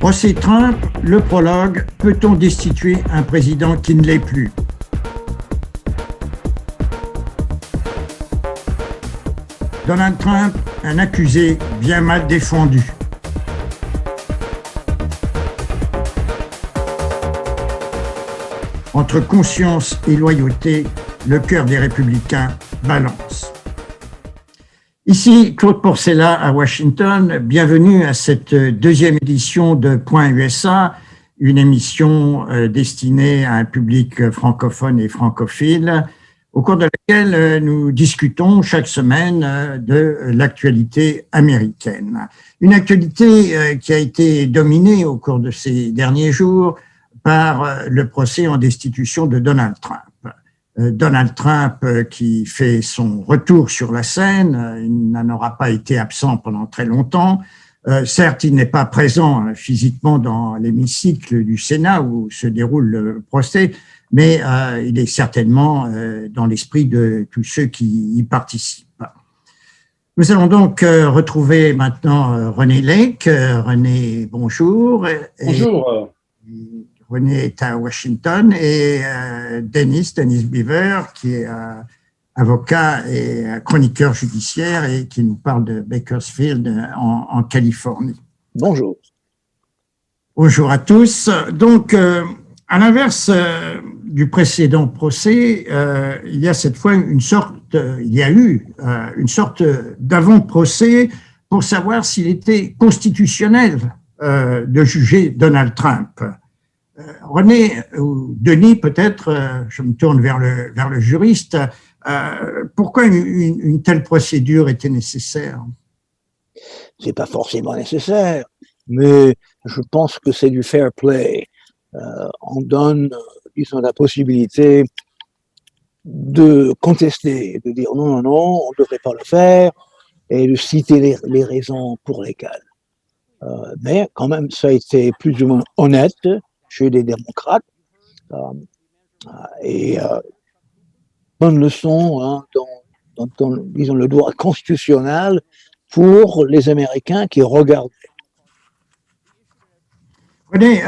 Procès Trump, le prologue, peut-on destituer un président qui ne l'est plus? Donald Trump, un accusé bien mal défendu. Entre conscience et loyauté, le cœur des républicains balance. Ici Claude Porcella à Washington, bienvenue à cette deuxième édition de Point USA, une émission destinée à un public francophone et francophile, au cours de laquelle nous discutons chaque semaine de l'actualité américaine. Une actualité qui a été dominée au cours de ces derniers jours par le procès en destitution de Donald Trump. Donald Trump qui fait son retour sur la scène, il n'en aura pas été absent pendant très longtemps. Certes, il n'est pas présent physiquement dans l'hémicycle du Sénat où se déroule le procès, mais il est certainement dans l'esprit de tous ceux qui y participent. Nous allons donc retrouver maintenant René Lake. René, bonjour. Bonjour. René est à Washington et Dennis Beaver, qui est avocat et chroniqueur judiciaire et qui nous parle de Bakersfield en Californie. Bonjour. Bonjour à tous. Donc, à l'inverse du précédent procès, il y a cette fois une sorte d'avant-procès pour savoir s'il était constitutionnel de juger Donald Trump. René ou Denis, peut-être, je me tourne vers le juriste, pourquoi une telle procédure était nécessaire? C'est pas forcément nécessaire, mais je pense que c'est du fair play. On donne, disons, la possibilité de contester, de dire non, on ne devrait pas le faire, et de citer les raisons pour lesquelles. Mais quand même, ça a été plus ou moins honnête chez les démocrates, et bonne leçon dans, disons, le droit constitutionnel pour les Américains qui regardent. René,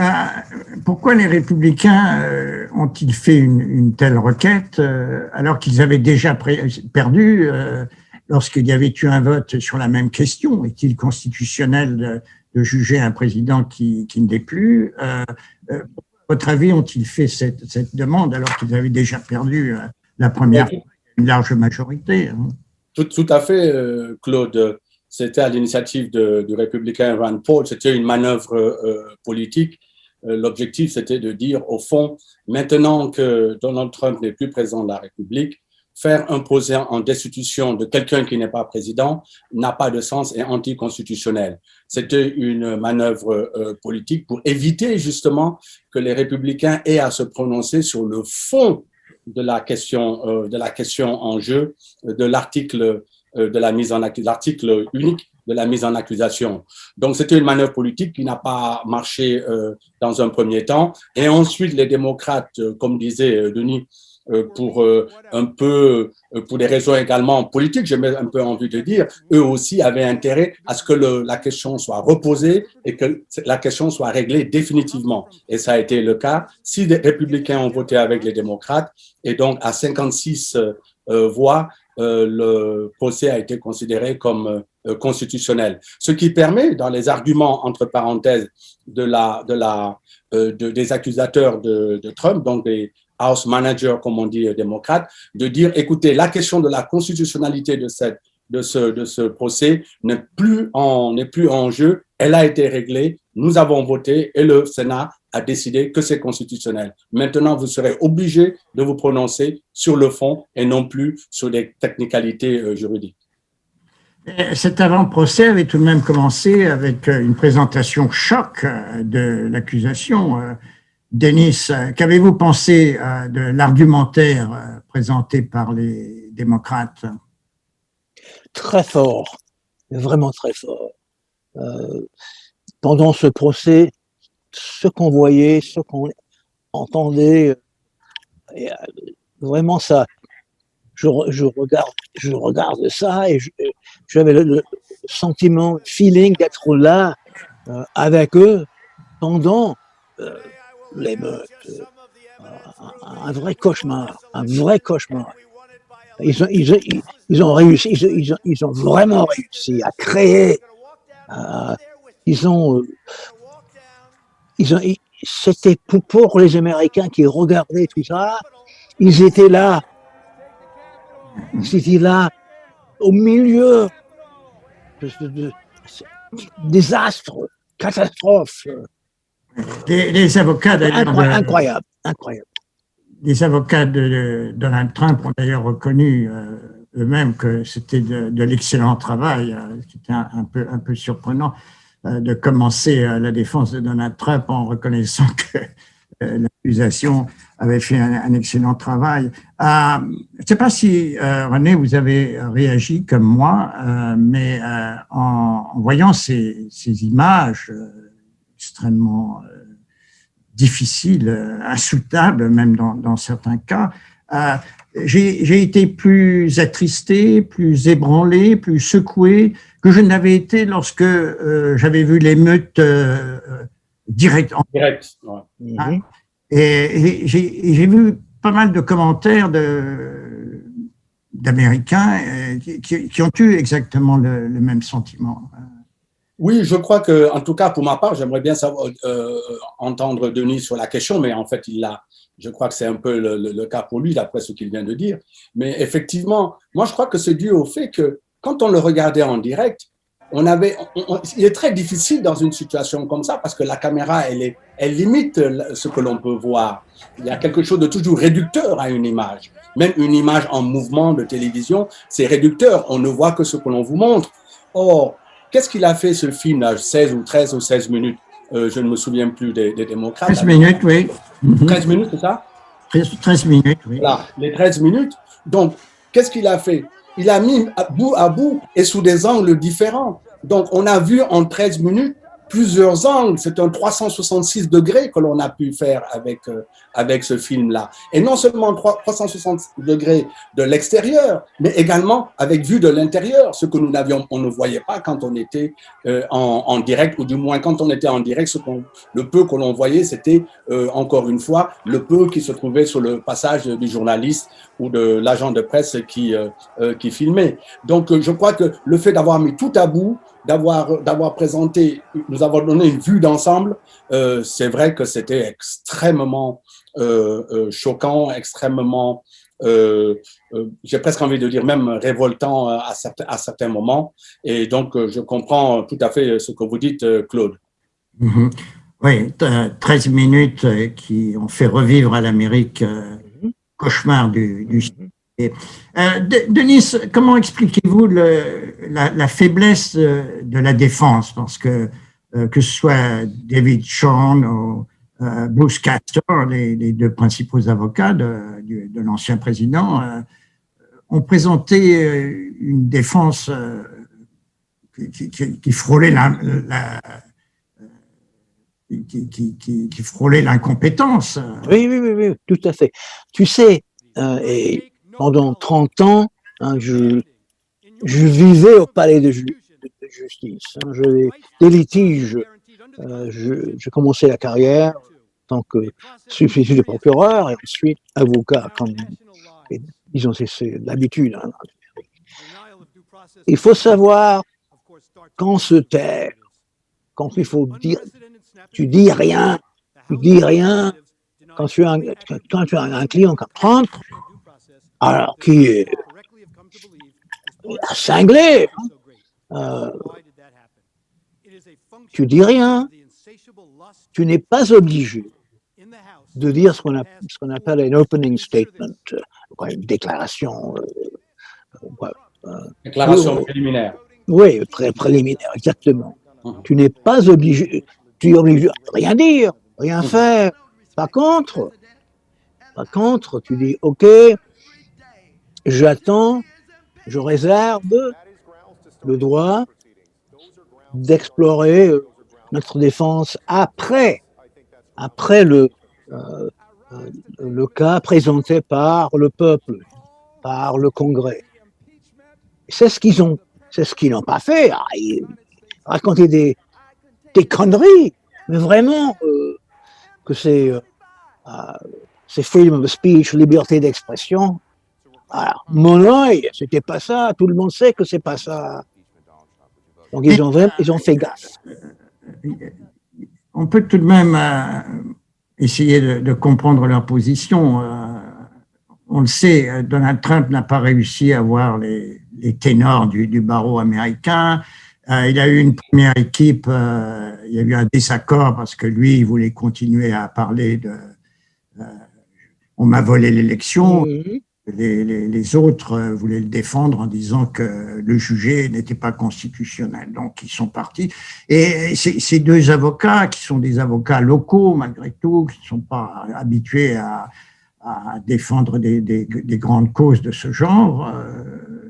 pourquoi les républicains ont-ils fait une telle requête alors qu'ils avaient déjà perdu lorsqu'il y avait eu un vote sur la même question? Est-il constitutionnel de juger un président qui ne l'est plus? À votre avis, ont-ils fait cette demande alors qu'ils avaient déjà perdu la première fois, une large majorité? Tout à fait, Claude. C'était à l'initiative du républicain Rand Paul, c'était une manœuvre politique. L'objectif, c'était de dire, au fond, maintenant que Donald Trump n'est plus président de la République, faire un procès en destitution de quelqu'un qui n'est pas président n'a pas de sens et anticonstitutionnel. C'était une manœuvre politique pour éviter justement que les républicains aient à se prononcer sur le fond de la question en jeu, de l'article l'article unique de la mise en accusation. Donc, c'était une manœuvre politique qui n'a pas marché dans un premier temps. Et ensuite, les démocrates, comme disait Denis, pour des raisons également politiques, j'ai un peu envie de dire, eux aussi avaient intérêt à ce que la question soit reposée et que la question soit réglée définitivement. Et ça a été le cas. 6 républicains ont voté avec les démocrates et donc à 56 voix, le procès a été considéré comme constitutionnel. Ce qui permet, dans les arguments, entre parenthèses, des accusateurs de Trump, donc des House managers, comme on dit, démocrates, de dire, écoutez, la question de la constitutionnalité de ce procès n'est plus en jeu, elle a été réglée, nous avons voté et le Sénat a décidé que c'est constitutionnel. Maintenant, vous serez obligé de vous prononcer sur le fond et non plus sur des technicalités juridiques. Cet avant-procès avait tout de même commencé avec une présentation choc de l'accusation. Denis, qu'avez-vous pensé de l'argumentaire présenté par les démocrates? Très fort, vraiment très fort. Pendant ce procès, ce qu'on voyait, ce qu'on entendait, vraiment ça, je regarde ça et j'avais le sentiment, le feeling d'être là avec eux pendant l'émeute. Un vrai cauchemar, un vrai cauchemar. Ils ont réussi, ils ont vraiment réussi à créer. C'était pour les Américains qui regardaient tout ça. Ils étaient là au milieu de désastres, catastrophes. Les avocats, d'ailleurs, incroyable. Les avocats de Donald Trump ont d'ailleurs reconnu eux-mêmes que c'était de l'excellent travail. C'était un peu surprenant de commencer la défense de Donald Trump en reconnaissant que l'accusation avait fait un excellent travail. Je ne sais pas si, René, vous avez réagi comme moi, mais en voyant ces images extrêmement difficiles, insoutenables même dans certains cas, j'ai été plus attristé, plus ébranlé, plus secoué que je n'avais été lorsque j'avais vu l'émeute direct. Ouais. Et j'ai vu pas mal de commentaires d'Américains qui ont eu exactement le même sentiment. Oui, je crois que, en tout cas, pour ma part, j'aimerais bien savoir, entendre Denis sur la question, mais en fait, je crois que c'est un peu le cas pour lui, d'après ce qu'il vient de dire. Mais effectivement, moi, je crois que c'est dû au fait que quand on le regardait en direct, il est très difficile dans une situation comme ça parce que la caméra, elle limite ce que l'on peut voir. Il y a quelque chose de toujours réducteur à une image. Même une image en mouvement de télévision, c'est réducteur. On ne voit que ce que l'on vous montre. Or, qu'est-ce qu'il a fait ce film, là, 16 ou 13 ou 16 minutes je ne me souviens plus des démocrates. 13 minutes, oui. 13 minutes, c'est ça? 13 minutes, oui. Voilà, les 13 minutes. Donc, qu'est-ce qu'il a fait? Il a mis bout à bout et sous des angles différents. Donc, on a vu en 13 minutes plusieurs angles. C'est un 366 degrés que l'on a pu faire avec ce film-là. Et non seulement 360 degrés de l'extérieur, mais également avec vue de l'intérieur, ce que on ne voyait pas quand on était en direct, ou du moins quand on était en direct, le peu que l'on voyait, c'était encore une fois le peu qui se trouvait sur le passage du journaliste ou de l'agent de presse qui filmait. Donc, je crois que le fait d'avoir mis tout à bout, d'avoir présenté, nous avons donné une vue d'ensemble, c'est vrai que c'était extrêmement choquant, extrêmement, j'ai presque envie de dire même révoltant à certains moments. Et donc, je comprends tout à fait ce que vous dites, Claude. Mm-hmm. Oui, 13 minutes qui ont fait revivre à l'Amérique cauchemar du Denis, comment expliquez-vous la faiblesse de la défense? Parce que ce soit David Shawn ou Bruce Castor, les deux principaux avocats de l'ancien président, ont présenté une défense qui frôlait qui frôlait l'incompétence. Oui, tout à fait. Tu sais, et pendant 30 ans, je vivais au palais de justice. Des litiges. J'ai commencé la carrière en tant que substitut de procureur et ensuite avocat, comme disons, c'est l'habitude. Il faut savoir quand se taire, quand il faut dire, tu dis rien quand tu as un client comme Trump, alors qui est cinglé, tu dis rien, tu n'es pas obligé de dire ce qu'on appelle un opening statement, une déclaration. Déclaration préliminaire. Oui, préliminaire, exactement. Tu n'es pas obligé, tu es obligé de rien dire, rien faire. Par contre, tu dis, OK, j'attends, je réserve le droit d'explorer notre défense après le cas présenté par le peuple, par le Congrès. C'est ce qu'ils n'ont pas fait. Ils racontaient des conneries. Mais vraiment que c'est freedom of speech, liberté d'expression. Alors, mon œil, c'était pas ça. Tout le monde sait que c'est pas ça. Donc ils ont fait gaffe. On peut tout de même essayer de comprendre leur position. On le sait, Donald Trump n'a pas réussi à avoir les ténors du barreau américain. Il a eu une première équipe, il y a eu un désaccord parce que lui, il voulait continuer à parler de on m'a volé l'élection. Les autres voulaient le défendre en disant que le jugé n'était pas constitutionnel. Donc, ils sont partis. Et ces deux avocats, qui sont des avocats locaux, malgré tout, qui ne sont pas habitués à défendre des grandes causes de ce genre,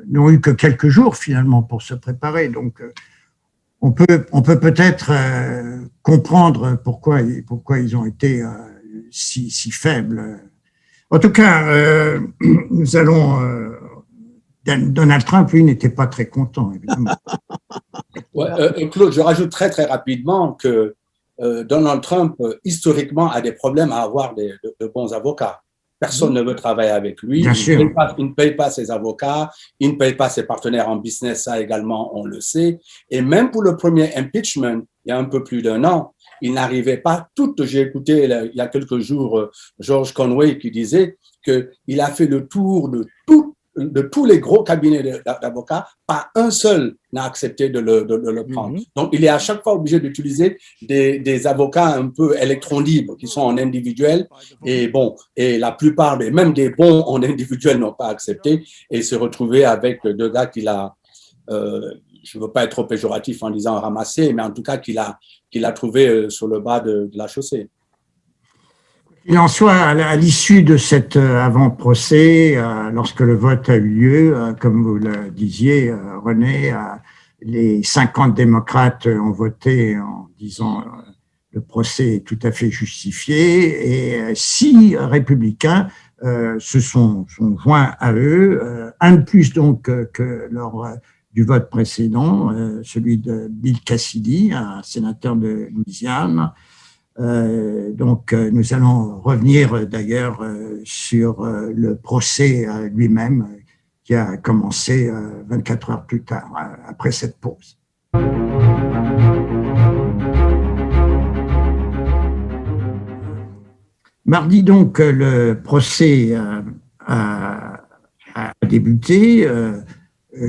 n'ont eu que quelques jours, finalement, pour se préparer. Donc, on peut peut-être comprendre pourquoi ils ont été si faibles. En tout cas, nous allons. Donald Trump, lui, n'était pas très content, évidemment. Ouais, Claude, je rajoute très rapidement que Donald Trump, historiquement, a des problèmes à avoir de bons avocats. Personne ne veut travailler avec lui. Il ne paye pas ses avocats, il ne paye pas ses partenaires en business, ça également, on le sait. Et même pour le premier impeachment, il y a un peu plus d'1 an, il n'arrivait pas j'ai écouté il y a quelques jours George Conway qui disait qu'il a fait le tour de tous les gros cabinets d'avocats, pas un seul n'a accepté de le prendre. Donc, il est à chaque fois obligé d'utiliser des avocats un peu électrons libres qui sont en individuel. Et bon, et la plupart, même des bons en individuel n'ont pas accepté et se retrouver avec 2 gars qu'il a, je ne veux pas être trop péjoratif en disant ramassé, mais en tout cas qu'il a trouvé sur le bas de la chaussée. Il en soit, à l'issue de cet avant-procès, lorsque le vote a eu lieu, comme vous le disiez, René, les 50 démocrates ont voté en disant le procès est tout à fait justifié et 6 républicains se sont joints à eux, un de plus donc que lors du vote précédent, celui de Bill Cassidy, un sénateur de Louisiane. Donc, nous allons revenir d'ailleurs sur le procès lui-même qui a commencé 24 heures plus tard, après cette pause. Mardi, donc, le procès a débuté.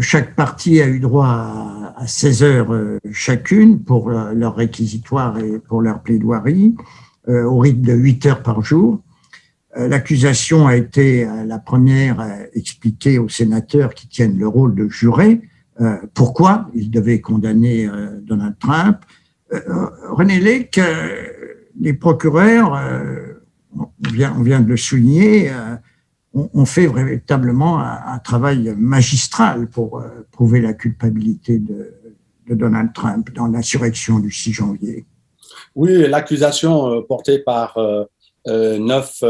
Chaque partie a eu droit à 16 heures chacune pour leur réquisitoire et pour leur plaidoirie, au rythme de 8 heures par jour. L'accusation a été la première expliquée aux sénateurs qui tiennent le rôle de jurés pourquoi ils devaient condamner Donald Trump. René Lake, les procureurs, on vient de le souligner, ont fait véritablement un travail magistral pour prouver la culpabilité de Donald Trump dans l'insurrection du 6 janvier. Oui, l'accusation portée par 9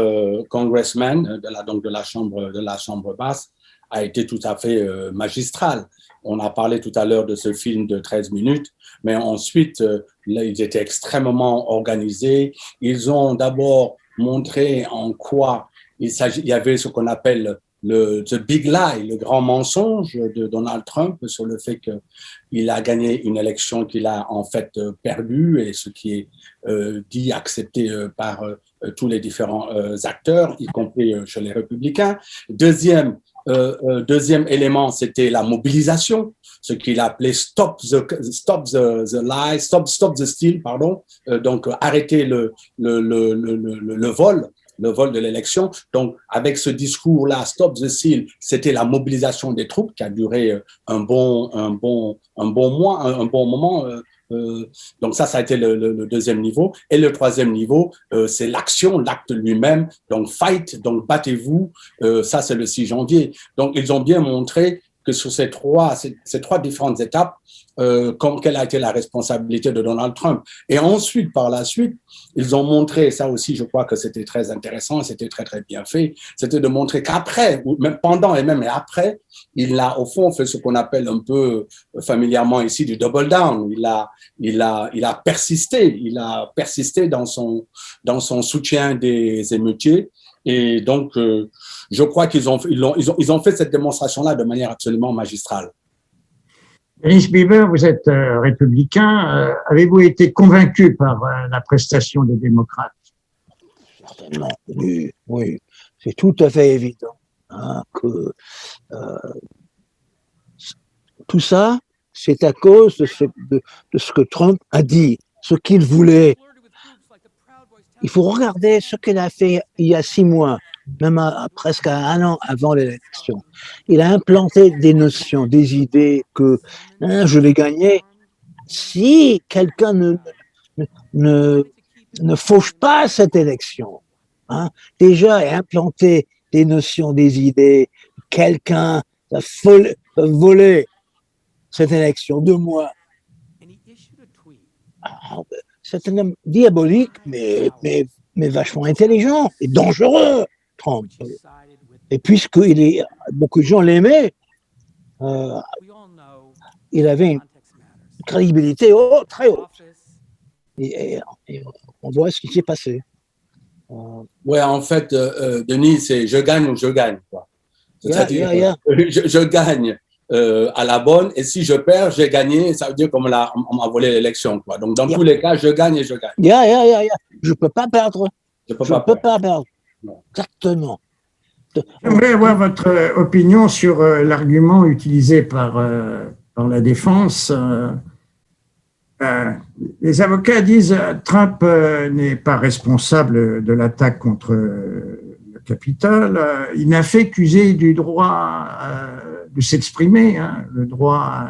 congressmen de la chambre basse a été tout à fait magistrale. On a parlé tout à l'heure de ce film de 13 minutes, mais ensuite, là, ils étaient extrêmement organisés. Ils ont d'abord montré en quoi il y avait ce qu'on appelle the big lie, le grand mensonge de Donald Trump sur le fait qu'il a gagné une élection qu'il a en fait perdue, et ce qui est dit, accepté par tous les différents acteurs, y compris chez les républicains. Deuxième élément, c'était la mobilisation, ce qu'il appelait stop the lie, stop the steal, pardon. Donc arrêter le vol de l'élection. Donc, avec ce discours-là, Stop the Steal, c'était la mobilisation des troupes qui a duré un bon moment. Donc ça a été le deuxième niveau. Et le troisième niveau, c'est l'action, l'acte lui-même. Donc, fight, donc battez-vous. Ça, c'est le 6 janvier. Donc, ils ont bien montré que sur ces trois différentes étapes, quelle a été la responsabilité de Donald Trump. Et ensuite, par la suite, ils ont montré, ça aussi, je crois que c'était très intéressant, c'était très, très bien fait, c'était de montrer qu'après, ou même pendant et même après, il a, au fond, fait ce qu'on appelle un peu familièrement ici du double down. Il a persisté dans son soutien des émeutiers. Et donc, je crois qu'ils ont fait cette démonstration-là de manière absolument magistrale. Denis Bieber, vous êtes républicain. Avez-vous été convaincu par la prestation des démocrates? Certainement, oui, oui. C'est tout à fait évident que tout ça, c'est à cause de ce que Trump a dit, ce qu'il voulait. Il faut regarder ce qu'il a fait il y a 6 mois, même presque 1 an avant l'élection. Il a implanté des notions, des idées que je vais gagner si quelqu'un ne fauche pas cette élection. Déjà, implanter des notions, des idées, quelqu'un a volé cette élection de moi. C'est un homme diabolique, mais vachement intelligent et dangereux, Trump. Et puisqu'il beaucoup de gens l'aimaient, il avait une crédibilité très haute. Et on voit ce qui s'est passé. Ouais, en fait, Denis, c'est je gagne ou je gagne, quoi. C'est-à-dire, je gagne à la bonne, et si je perds, j'ai gagné, ça veut dire qu'on m'a volé l'élection, quoi. Donc, dans tous les cas, je gagne et je gagne. Je peux pas perdre. Je peux pas perdre. Non. Exactement. J'aimerais avoir votre opinion sur l'argument utilisé par la défense. Les avocats disent Trump n'est pas responsable de l'attaque contre le Capitole. Il n'a fait qu'user du droit de s'exprimer, le droit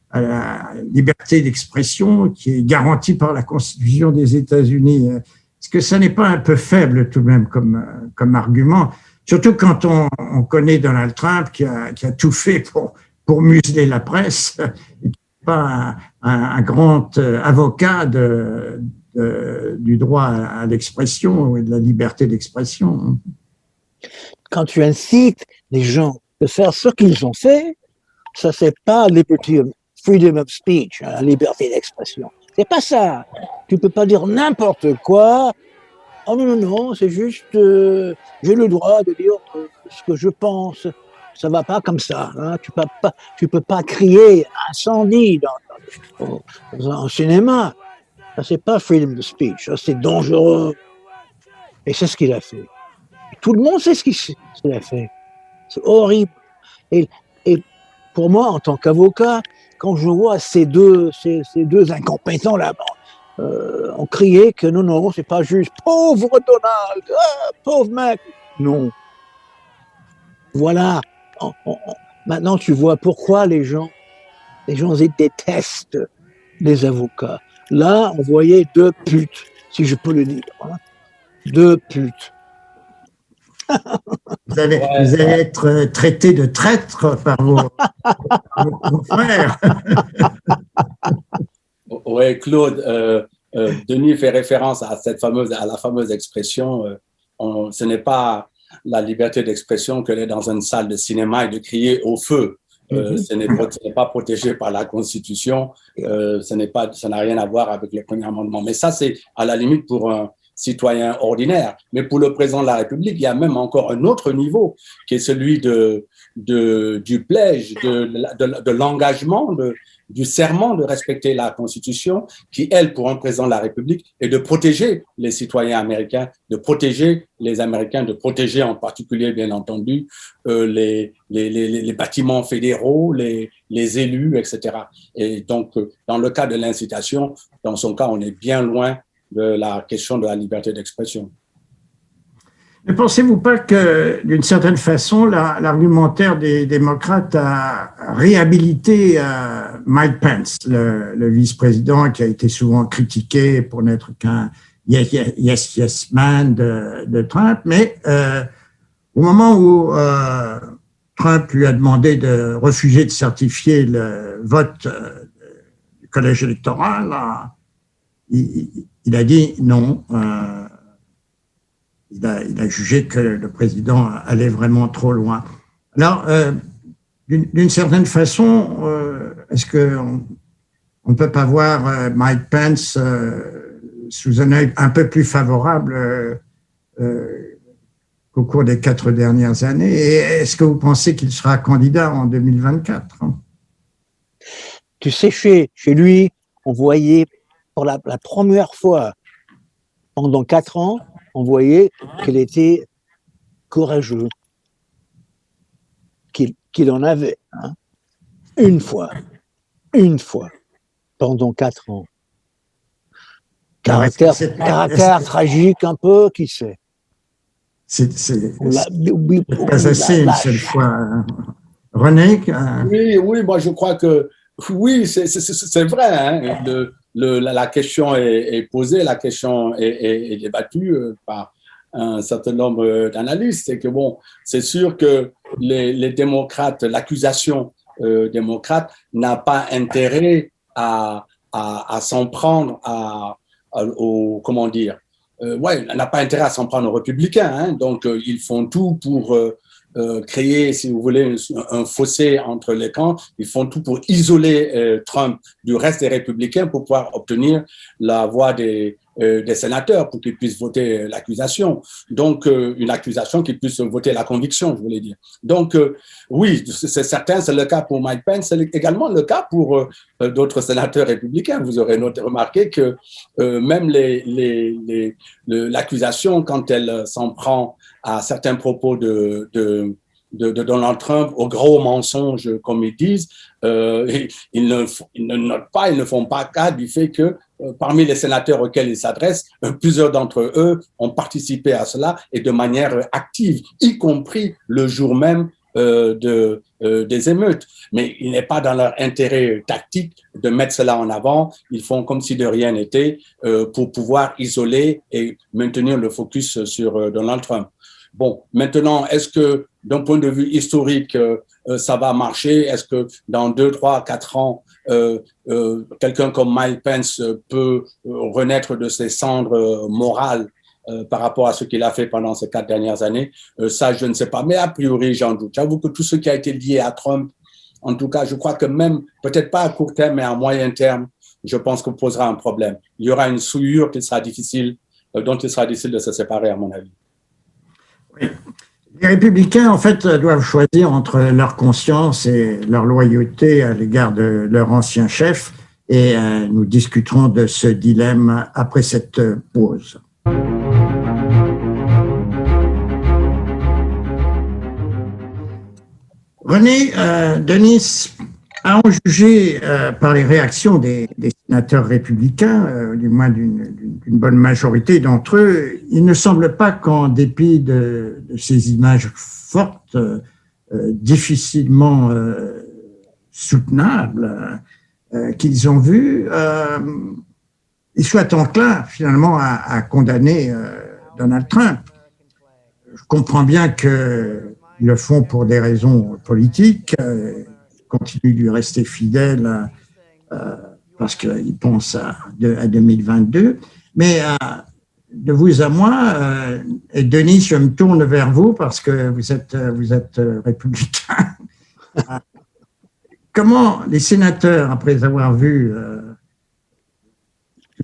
à la liberté d'expression qui est garanti par la Constitution des États-Unis. Est-ce que ça n'est pas un peu faible tout de même comme argument, surtout quand on connaît Donald Trump qui a tout fait pour museler la presse, et qui n'est pas un grand avocat du droit à l'expression et de la liberté d'expression. Quand tu incites les gens de faire ce qu'ils ont fait, ça c'est pas freedom of speech, la liberté d'expression. C'est pas ça. Tu peux pas dire n'importe quoi. Oh non, c'est juste, j'ai le droit de dire ce que je pense. Ça va pas comme ça. Tu peux pas crier incendie dans un cinéma. Ça c'est pas freedom of speech. Ça c'est dangereux. Et c'est ce qu'il a fait. Et tout le monde sait ce qu'il a fait. C'est horrible. Et pour moi, en tant qu'avocat, quand je vois ces deux incompétents là-bas, on criait que non, c'est pas juste. Pauvre Donald, pauvre mec. Non. Voilà. Maintenant, tu vois pourquoi les gens détestent les avocats. Là, on voyait 2 putes, si je peux le dire. 2 putes. Vous allez être traité de traître par vos frères. Oui, Claude, Denis fait référence à la fameuse expression ce n'est pas la liberté d'expression que d'être dans une salle de cinéma et de crier au feu. Ce n'est pas protégé par la Constitution, ça n'a rien à voir avec le premier amendement. Mais ça, c'est à la limite pour un citoyen ordinaire. Mais pour le président de la République, il y a même encore un autre niveau qui est celui du pledge, de l'engagement, du serment de respecter la Constitution, qui, elle, pour un président de la République, est de protéger les citoyens américains, de protéger les Américains, de protéger en particulier, bien entendu, les bâtiments fédéraux, les élus, etc. Et donc, dans le cas de l'incitation, dans son cas, on est bien loin de la question de la liberté d'expression. Ne pensez-vous pas que, d'une certaine façon, l'argumentaire des démocrates a réhabilité Mike Pence, le vice-président qui a été souvent critiqué pour n'être qu'un yes man de Trump, mais au moment où Trump lui a demandé de refuser de certifier le vote du collège électoral, il a dit non. Il a jugé que le président allait vraiment trop loin. Alors, d'une certaine façon, est-ce qu'on ne peut pas voir Mike Pence sous un œil un peu plus favorable qu'au cours des 4 dernières années? Et est-ce que vous pensez qu'il sera candidat en 2024? Tu sais, chez lui, on voyait pour la première fois pendant 4 ans, on voyait qu'il était courageux, qu'il en avait, hein, une fois, pendant 4 ans. Caractère tragique un peu, qui sait. C'est pas assez une seule fois. René? Oui, moi je crois que oui, c'est vrai. Hein, la question est posée, la question est débattue par un certain nombre d'analystes. C'est que bon, c'est sûr que les démocrates, l'accusation démocrate n'a pas intérêt à s'en prendre au comment dire. N'a pas intérêt à s'en prendre aux républicains. Hein, donc ils font tout pour créer, si vous voulez, un fossé entre les camps. Ils font tout pour isoler Trump du reste des républicains pour pouvoir obtenir la voix des sénateurs pour qu'ils puissent voter l'accusation. Donc, une accusation qu'ils puissent voter la conviction, je voulais dire. Donc, oui, c'est certain, c'est le cas pour Mike Pence, c'est également le cas pour d'autres sénateurs républicains. Vous aurez remarqué que même l'accusation, quand elle s'en prend à certains propos de Donald Trump, aux gros mensonges, comme ils disent, ils ne notent pas, ils ne font pas cas du fait que parmi les sénateurs auxquels ils s'adressent, plusieurs d'entre eux ont participé à cela et de manière active, y compris le jour même des émeutes. Mais il n'est pas dans leur intérêt tactique de mettre cela en avant. Ils font comme si de rien n'était pour pouvoir isoler et maintenir le focus sur Donald Trump. Bon, maintenant, est-ce que d'un point de vue historique, ça va marcher? Est-ce que dans 2, 3, 4 ans, quelqu'un comme Mike Pence peut renaître de ses cendres morales par rapport à ce qu'il a fait pendant ces 4 dernières années? Ça, je ne sais pas. Mais a priori, j'en doute. J'avoue que tout ce qui a été lié à Trump, en tout cas, je crois que même, peut-être pas à court terme, mais à moyen terme, je pense que posera un problème. Il y aura une souillure qui sera difficile, dont il sera difficile de se séparer, à mon avis. Oui. Les républicains, en fait, doivent choisir entre leur conscience et leur loyauté à l'égard de leur ancien chef. Et nous discuterons de ce dilemme après cette pause. René, Denis, à en juger par les réactions des sénateurs républicains, du moins d'une bonne majorité d'entre eux, il ne semble pas qu'en dépit de ces images fortes, difficilement soutenables qu'ils ont vues, ils soient enclins finalement à condamner Donald Trump. Je comprends bien qu'ils le font pour des raisons politiques, continuent de lui rester fidèle parce qu'ils pensent à 2022. Mais de vous à moi, et Denis, je me tourne vers vous parce que vous êtes républicain. Comment les sénateurs, après avoir vu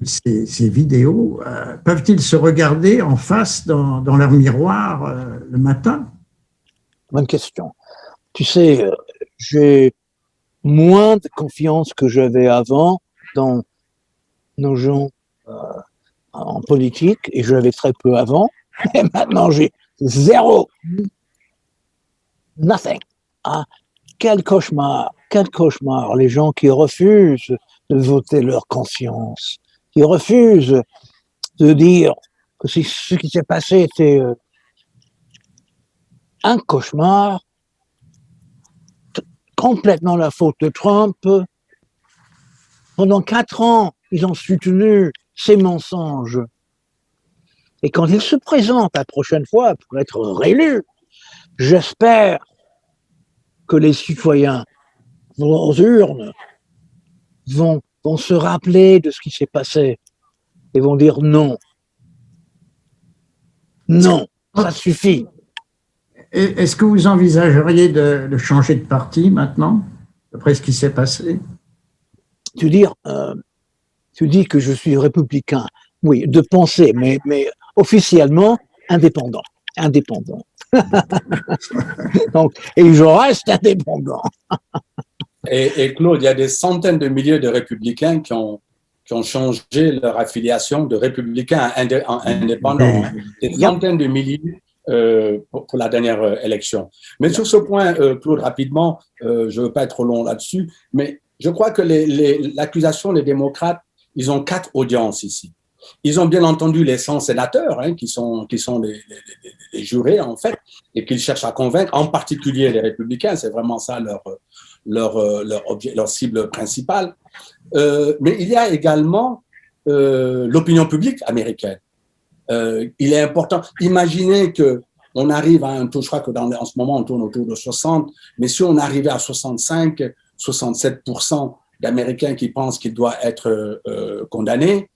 ces vidéos, peuvent-ils se regarder en face dans leur miroir le matin? Bonne question. Tu sais, j'ai moins de confiance que j'avais avant dans nos gens en politique, et je l'avais très peu avant, et maintenant j'ai zéro. Nothing. Ah, quel cauchemar, les gens qui refusent de voter leur conscience, qui refusent de dire que ce qui s'est passé était un cauchemar, complètement la faute de Trump. Pendant 4 ans, ils ont soutenu ces mensonges. Et quand il se présente la prochaine fois pour être réélu, j'espère que les citoyens vont aux urnes, vont se rappeler de ce qui s'est passé et vont dire non. Non, ça suffit. Est-ce que vous envisageriez de changer de parti maintenant, après ce qui s'est passé? Tu dis que je suis républicain. Oui, de pensée, mais officiellement indépendant. Donc, et je reste indépendant. Et Claude, il y a des centaines de milliers de républicains qui ont changé leur affiliation de républicains à indépendants. Des centaines de milliers pour la dernière élection. Mais sur ce point, Claude, rapidement, je ne veux pas être trop long là-dessus, mais je crois que l'accusation des démocrates, ils ont 4 audiences ici. Ils ont bien entendu les 100 sénateurs qui sont les jurés, en fait, et qu'ils cherchent à convaincre, en particulier les républicains, c'est vraiment ça leur cible principale. Mais il y a également l'opinion publique américaine. Il est important. Imaginez qu'on arrive à un taux, je crois en ce moment on tourne autour de 60, mais si on arrivait à 65, 67% d'Américains qui pensent qu'il doit être condamné,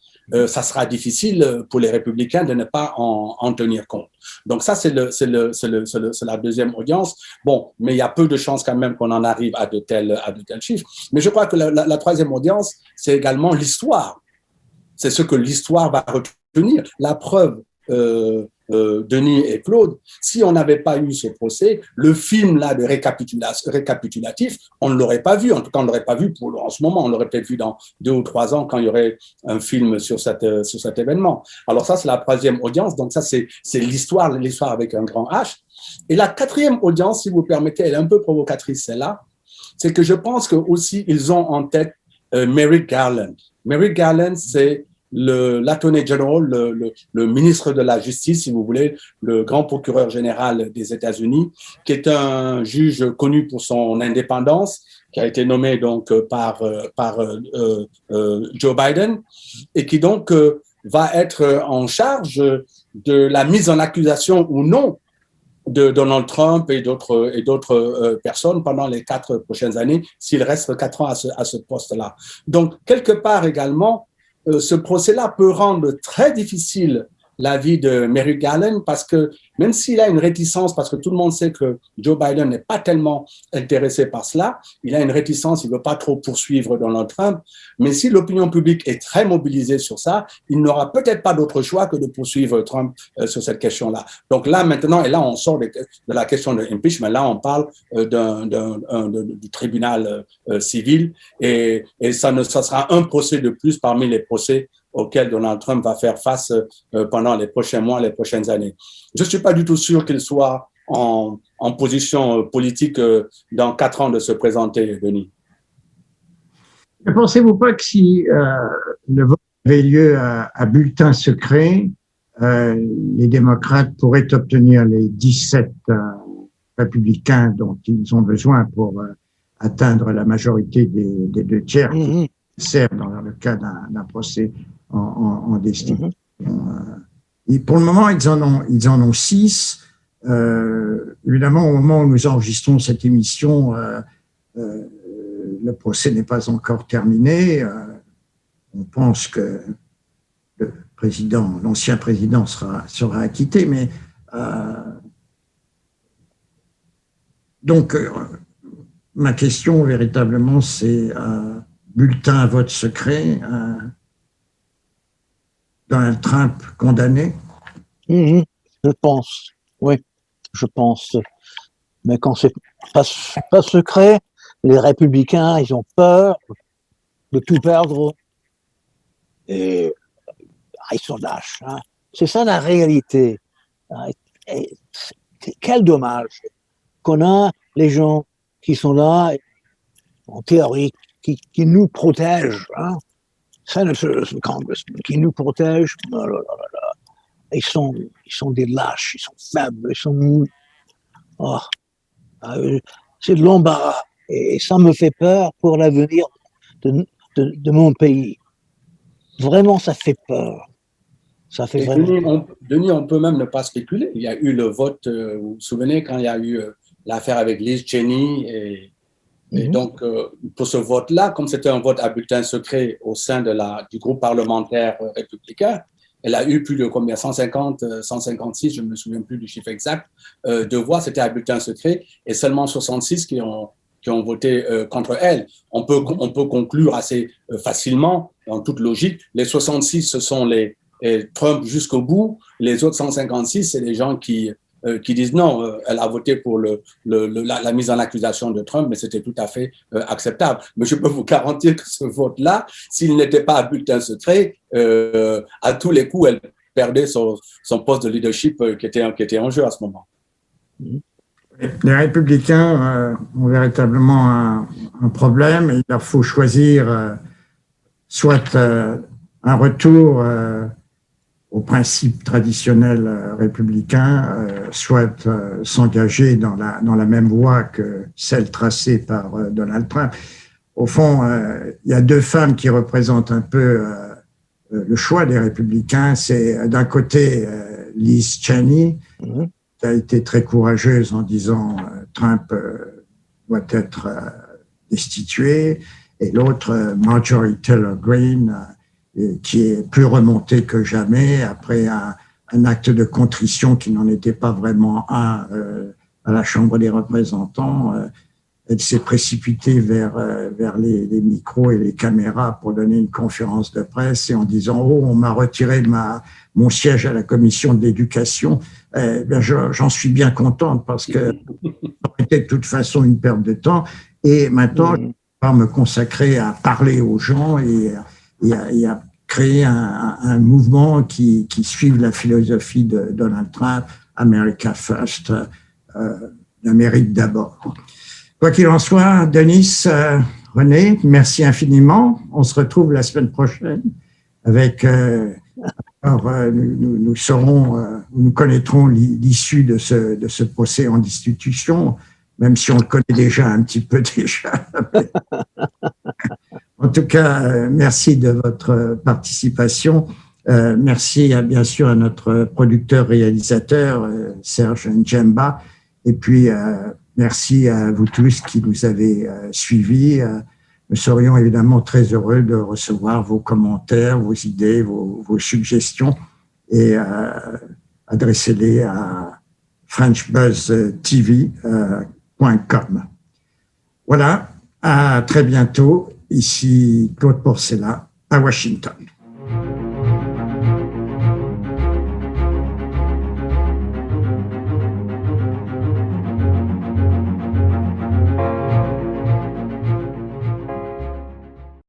ça sera difficile pour les républicains de ne pas en tenir compte. Donc ça, c'est la deuxième audience. Bon, mais il y a peu de chances quand même qu'on en arrive à de tels chiffres. Mais je crois que la troisième audience, c'est également l'histoire. C'est ce que l'histoire va retenir. La preuve, Denis et Claude, si on n'avait pas eu ce procès, le film là de récapitulatif, on ne l'aurait pas vu. En tout cas, on ne l'aurait pas vu en ce moment. On l'aurait peut-être vu dans 2 ou 3 ans quand il y aurait un film sur cet événement. Alors ça, c'est la troisième audience. Donc ça, c'est l'histoire avec un grand H. Et la quatrième audience, si vous permettez, elle est un peu provocatrice, celle-là. C'est que je pense que aussi ils ont en tête Merrick Garland. Merrick Garland, c'est l'Attorney General, le ministre de la Justice, si vous voulez, le grand procureur général des États-Unis, qui est un juge connu pour son indépendance, qui a été nommé donc par Joe Biden, et qui donc va être en charge de la mise en accusation ou non de Donald Trump et d'autres personnes pendant les 4 prochaines années, s'il reste 4 ans à ce poste-là. Donc, quelque part également, ce procès-là peut rendre très difficile la vie de Merrick Garland parce que même s'il a une réticence, parce que tout le monde sait que Joe Biden n'est pas tellement intéressé par cela, il a une réticence, il ne veut pas trop poursuivre Donald Trump, mais si l'opinion publique est très mobilisée sur ça, il n'aura peut-être pas d'autre choix que de poursuivre Trump sur cette question-là. Donc là, maintenant, et là, on sort de la question de impeachment, là, on parle du tribunal civil et ça sera un procès de plus parmi les procès auquel Donald Trump va faire face pendant les prochains mois, les prochaines années. Je ne suis pas du tout sûr qu'il soit en position politique dans 4 ans de se présenter, Denis. Ne pensez-vous pas que si le vote avait lieu à bulletin secret, les démocrates pourraient obtenir les 17 républicains dont ils ont besoin pour atteindre la majorité des 2 tiers qui servent dans le cas d'un procès en destinée. Et pour le moment, ils en ont 6. Évidemment, au moment où nous enregistrons cette émission, le procès n'est pas encore terminé. On pense que l'ancien président sera acquitté, mais donc ma question véritablement, c'est bulletin à vote secret. Donald Trump condamné? Je pense, oui, je pense. Mais quand c'est pas secret, les républicains, ils ont peur de tout perdre et ils sont lâches. Hein. C'est ça la réalité. Et quel dommage qu'on a les gens qui sont là, en théorie, qui nous protègent. Hein. Senators, congressmen, qui nous protègent, ils sont des lâches, ils sont faibles, c'est de l'embarras. Et ça me fait peur pour l'avenir de mon pays. Vraiment, ça fait peur. Ça fait Denis, on peut même ne pas spéculer. Il y a eu le vote, vous vous souvenez, quand il y a eu l'affaire avec Liz Cheney. Et donc, pour ce vote-là, comme c'était un vote à bulletin secret au sein du groupe parlementaire républicain, elle a eu plus de combien, 150, 156, je ne me souviens plus du chiffre exact, de voix, c'était à bulletin secret, et seulement 66 qui ont voté contre elle. On peut conclure assez facilement, en toute logique, les 66, ce sont les Trump jusqu'au bout, les autres 156, c'est les gens qui disent non, elle a voté pour la mise en accusation de Trump, mais c'était tout à fait acceptable. Mais je peux vous garantir que ce vote-là, s'il n'était pas à bulletin secret, à tous les coups, elle perdait son poste de leadership qui était en jeu à ce moment. Les républicains ont véritablement un problème. Il leur faut choisir soit un retour aux principes traditionnels républicains, soit s'engager dans la même voie que celle tracée par Donald Trump. Au fond, il y a deux femmes qui représentent un peu le choix des républicains. C'est d'un côté Liz Cheney, qui a été très courageuse en disant Trump doit être destitué, et l'autre Marjorie Taylor Greene, qui est plus remontée que jamais après un acte de contrition qui n'en était pas vraiment un à la Chambre des représentants. Elle s'est précipitée vers les micros et les caméras pour donner une conférence de presse et en disant « Oh, on m'a retiré mon siège à la commission de l'éducation ». J'en suis bien contente parce que ça était de toute façon une perte de temps. Et maintenant, je vais me consacrer à parler aux gens et à créer un mouvement qui suive la philosophie de Donald Trump, America First, l'Amérique d'abord. Quoi qu'il en soit, Denis, René, merci infiniment. On se retrouve la semaine prochaine avec, nous connaîtrons l'issue de ce procès en destitution, même si on le connaît déjà un petit peu déjà. En tout cas, merci de votre participation. Merci bien sûr à notre producteur-réalisateur, Serge Ndjemba. Et puis, merci à vous tous qui nous avez suivis. Nous serions évidemment très heureux de recevoir vos commentaires, vos idées, vos suggestions et adressez-les à frenchbuzztv.com. Voilà, à très bientôt. Ici Claude Porcella à Washington.